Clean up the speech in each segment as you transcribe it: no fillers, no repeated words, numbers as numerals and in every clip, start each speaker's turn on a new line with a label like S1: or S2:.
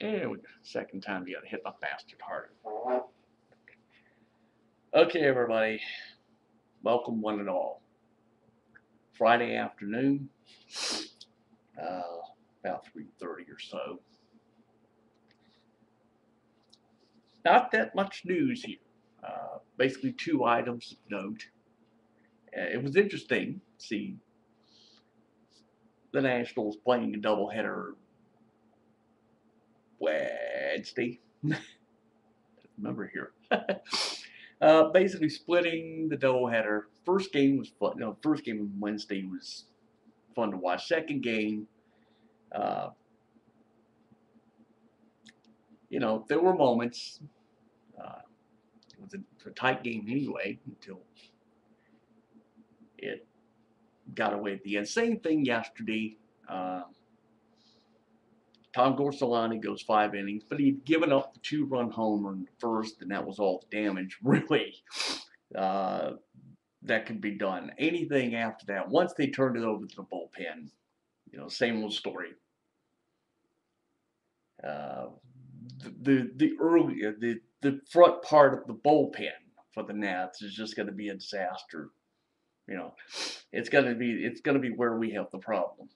S1: And we, second time you gotta hit my bastard harder. Okay, everybody, welcome one and all. Friday afternoon, uh, about 3:30 or so. Not that much news here. Basically, two items of note. It was interesting to see the Nationals playing a doubleheader Wednesday. Remember here. Basically splitting the doubleheader. First game was fun. No, first game on Wednesday was fun to watch. Second game, uh, there were moments. Uh, it was a tight game anyway until it got away at the end. Same thing yesterday. Uh, Tom Gorsolani goes 5 innings, but he'd given up the two-run homer in the first, and that was all the damage, really, uh, that could be done. Anything after that, once they turned it over to the bullpen, same old story. Uh, the early the front part of the bullpen for the Nats is just going to be a disaster. It's going to be where we have the problem.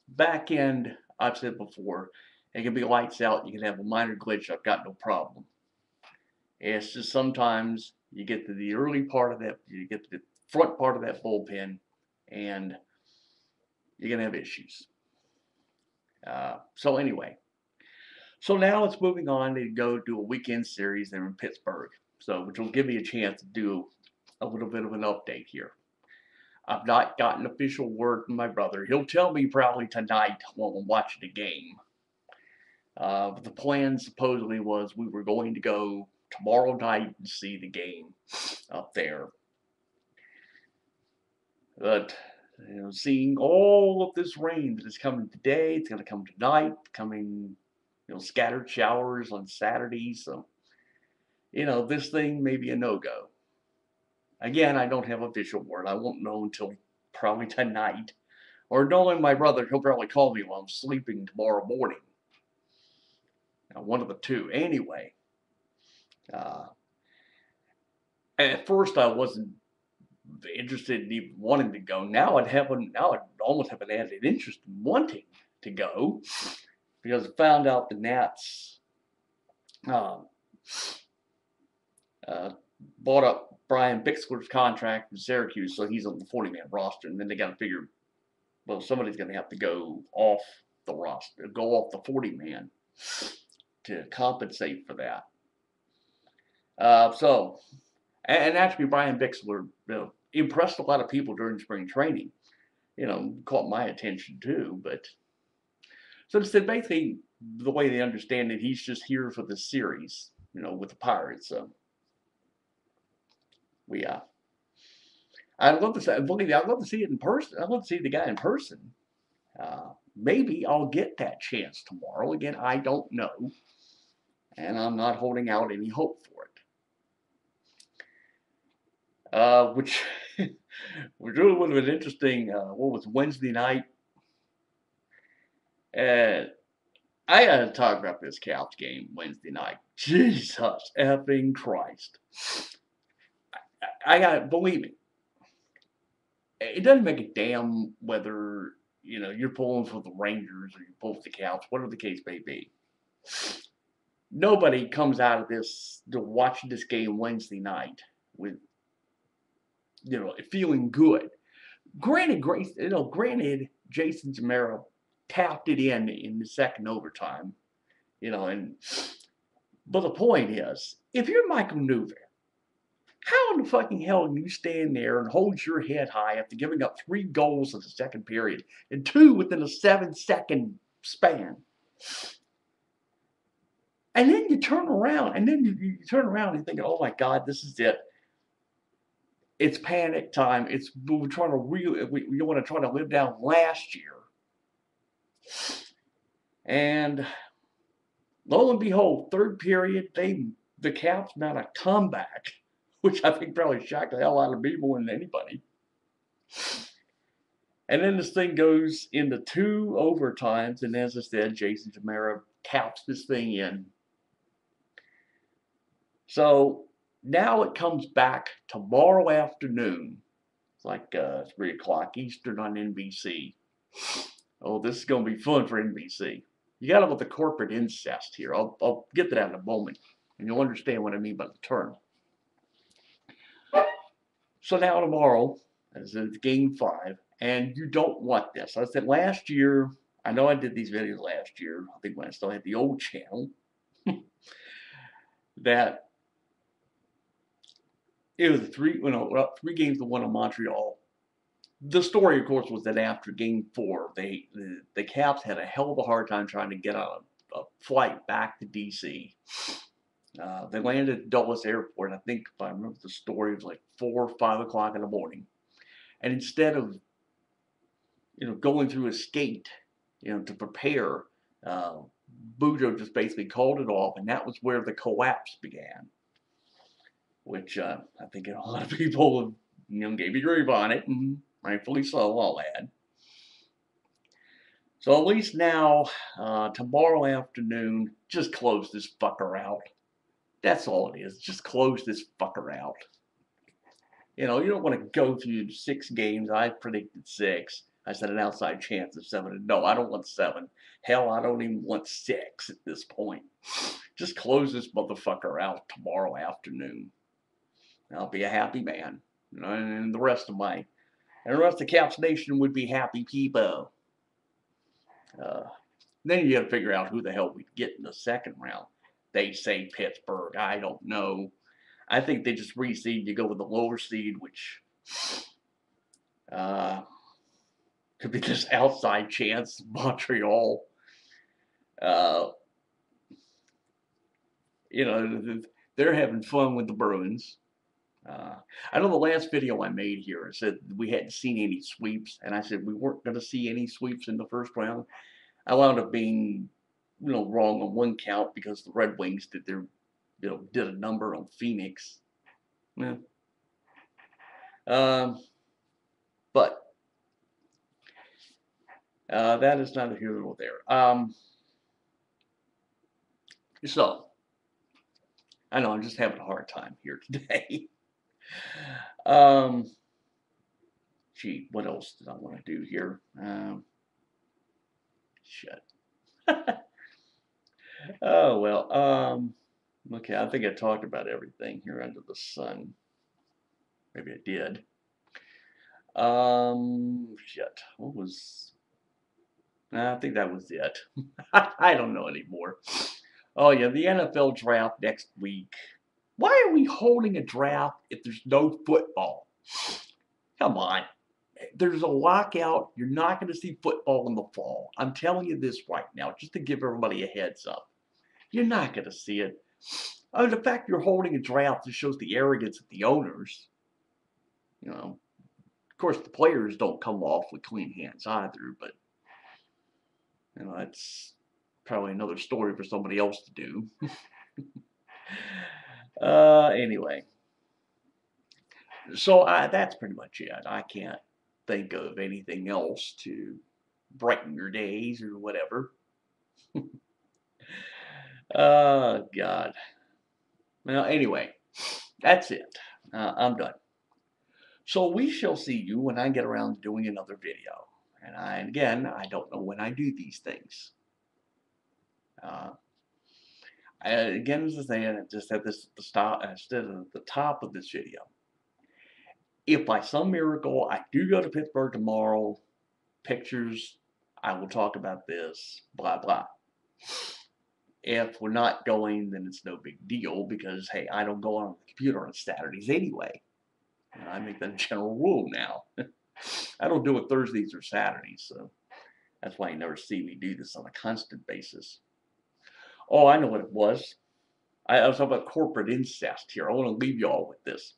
S1: Back end, I've said before, it can be lights out. You can have a minor glitch. I've got no problem. It's just sometimes you get to the early part of that, you get to the front part of that bullpen, and you're gonna have issues. So anyway, so now it's moving on to go do a weekend series there in Pittsburgh. So which will give me a chance to do a little bit of an update here. I've not gotten official word from my brother. He'll tell me probably tonight when we're watching the game. But the plan supposedly was we were going to go tomorrow night and see the game up there. But seeing all of this rain that is coming today, it's going to come tonight, coming, scattered showers on Saturday. So, this thing may be a no-go. Again, I don't have official word. I won't know until probably tonight. Or knowing my brother, he'll probably call me while I'm sleeping tomorrow morning. Now, one of the two. Anyway, uh, at first I wasn't interested in even wanting to go. Now I almost have an added interest in wanting to go because I found out the Nats um, uh, bought up Brian Bixler's contract from Syracuse, so he's on the 40-man roster, and then they got to figure, well, somebody's going to have to go off the roster, go off the 40-man to compensate for that. And actually, Brian Bixler impressed a lot of people during spring training. Caught my attention too. But so instead, basically, the way they understand it, he's just here for the series, with the Pirates. So we I'd love to say, believe me, I'd love to see it in person. I'd love to see the guy in person. Maybe I'll get that chance tomorrow. Again, I don't know, and I'm not holding out any hope for it. Which really would have been interesting. What was Wednesday night? And I got to talk about this Caps game Wednesday night. Jesus effing Christ! I got to believe me. It doesn't make a damn whether you're pulling for the Rangers or you pull for the Caps, whatever the case may be. Nobody comes out of this to watch this game Wednesday night with feeling good. Granted, Jason Zamora tapped it in the second overtime, but the point is, if you're Michael Newver, how in the fucking hell do you stand there and hold your head high after giving up 3 goals in the second period and 2 within a 7-second span? And then you turn around, and you're thinking, oh my God, this is it. It's panic time. We want to try to live down last year. And lo and behold, third period, the Caps mount a comeback, which I think probably shocked the hell out of me more than anybody. And then this thing goes into 2 overtimes, and as I said, Jason Zamora caps this thing in. So now it comes back tomorrow afternoon. It's like 3 o'clock Eastern on NBC. Oh, this is going to be fun for NBC. You got to look at the corporate incest here. I'll get to that in a moment, and you'll understand what I mean by the term. So now tomorrow, as it's game 5, and you don't want this. I said last year, I know I did these videos last year, I think when I still had the old channel, that it was 3 games to 1 in Montreal. The story, of course, was that after game 4, the Caps had a hell of a hard time trying to get on a flight back to DC. They landed at Dulles Airport. I think, if I remember the story, it was like 4 or 5 o'clock in the morning. And instead of, going through a skate, to prepare, Boudreaux just basically called it off, and that was where the collapse began. Which I think a lot of people, gave you grief on it, and rightfully so, I'll add. So at least now, tomorrow afternoon, just close this fucker out. That's all it is. Just close this fucker out. You don't want to go through 6 games. I predicted 6. I said an outside chance of 7. No, I don't want 7. Hell, I don't even want 6 at this point. Just close this motherfucker out tomorrow afternoon. I'll be a happy man. And the rest of Caps Nation would be happy people. Then you got to figure out who the hell we get in the second round. They say Pittsburgh. I don't know. I think they just reseed. You go with the lower seed, which could be this outside chance. Montreal. They're having fun with the Bruins. I know the last video I made here, I said we hadn't seen any sweeps, and I said we weren't going to see any sweeps in the first round. I wound up being, wrong on one count because the Red Wings did a number on Phoenix. Yeah. But that is neither here nor there. So I know I'm just having a hard time here today. Gee, what else did I want to do here? Shit. Oh, well, okay, I think I talked about everything here under the sun. Maybe I did. Shit. What was... I think that was it. I don't know anymore. Oh, yeah, the NFL draft next week. Why are we holding a draft if there's no football? Come on. There's a lockout. You're not going to see football in the fall. I'm telling you this right now, just to give everybody a heads up. You're not going to see it. The fact you're holding a draft just shows the arrogance of the owners. Of course, the players don't come off with clean hands either, but that's probably another story for somebody else to do. Anyway. So that's pretty much it. I can't think of anything else to brighten your days or whatever. Oh, God. Well, anyway, that's it. I'm done. So we shall see you when I get around to doing another video. And again, I don't know when I do these things. Again, as I say, I just said this at the top of this video. If by some miracle I do go to Pittsburgh tomorrow, pictures, I will talk about this, blah, blah. If we're not going, then it's no big deal because, hey, I don't go on the computer on Saturdays anyway. I make that a general rule now. I don't do it Thursdays or Saturdays, so that's why you never see me do this on a constant basis. Oh, I know what it was. I was talking about corporate incest here. I want to leave you all with this.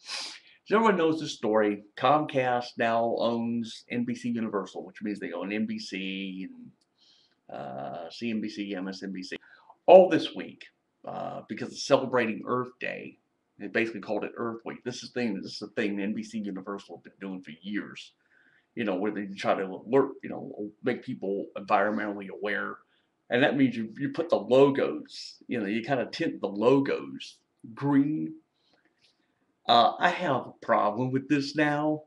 S1: So everyone knows this story. Comcast now owns NBC Universal, which means they own NBC and CNBC, MSNBC. All this week, because it's celebrating Earth Day, they basically called it Earth Week. This is a thing NBC Universal has been doing for years. Where they try to alert, make people environmentally aware. And that means you put the logos, you kind of tint the logos green. I have a problem with this now.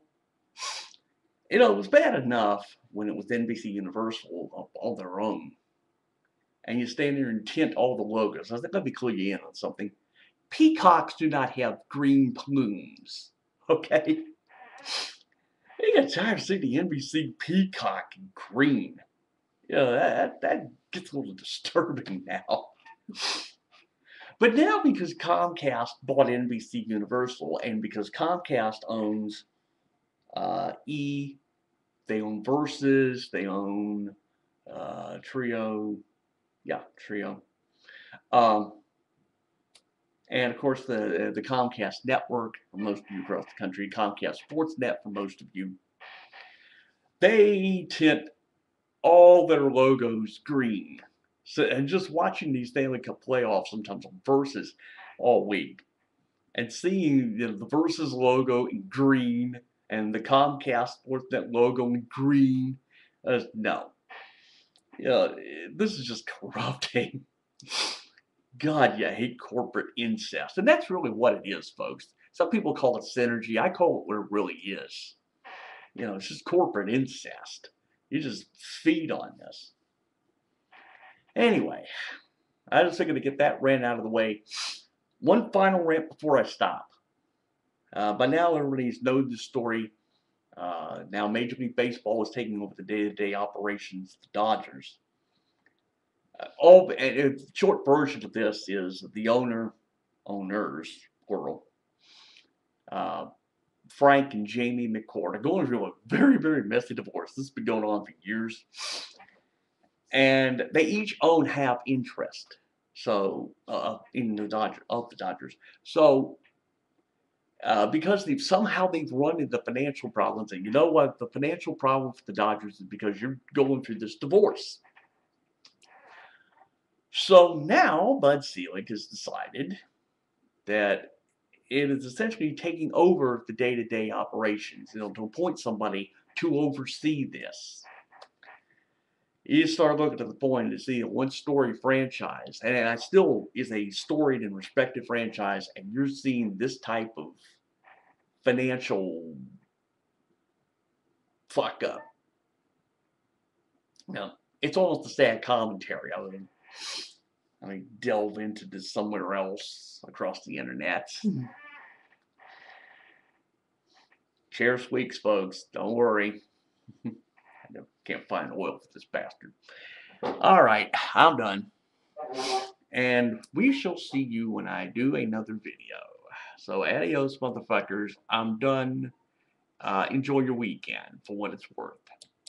S1: It was bad enough when it was NBC Universal up on their own. And you stand there and tint all the logos. I think let me clue you in on something. Peacocks do not have green plumes. Okay? You got tired of seeing the NBC peacock in green. That gets a little disturbing now. But now because Comcast bought NBC Universal and because Comcast owns E, they own Versus, they own Trio, yeah, Trio. And of course the Comcast network for most of you across the country, Comcast Sportsnet for most of you, they tint all their logos green. So, and just watching these Stanley Cup playoffs sometimes on Versus all week, and seeing the Versus logo in green and the Comcast Sportsnet logo in green, no, this is just corrupting. God, you hate corporate incest, and that's really what it is, folks. Some people call it synergy. I call it what it really is. It's just corporate incest. You just feed on this. Anyway, I just figured to get that rant out of the way. One final rant before I stop. By now, everybody's known this story. Now, Major League Baseball is taking over the day-to-day operations of the Dodgers. And the short version of this is the owners, plural, Frank and Jamie McCord are going through a very, very messy divorce. This has been going on for years. And they each own half interest. So, in the Dodgers. So, because they've run into financial problems, and you know what? The financial problem for the Dodgers is because you're going through this divorce. So now Bud Selig has decided that it is essentially taking over the day-to-day operations, to appoint somebody to oversee this. You start looking at the point to see a one-story franchise, and it still is a storied and respected franchise, and you're seeing this type of financial fuck up. It's almost a sad commentary. I mean, delve into this somewhere else across the internet. Chair squeaks, folks. Don't worry. I can't find oil for this bastard. All right, I'm done. And we shall see you when I do another video. So adios, motherfuckers. I'm done. Enjoy your weekend for what it's worth.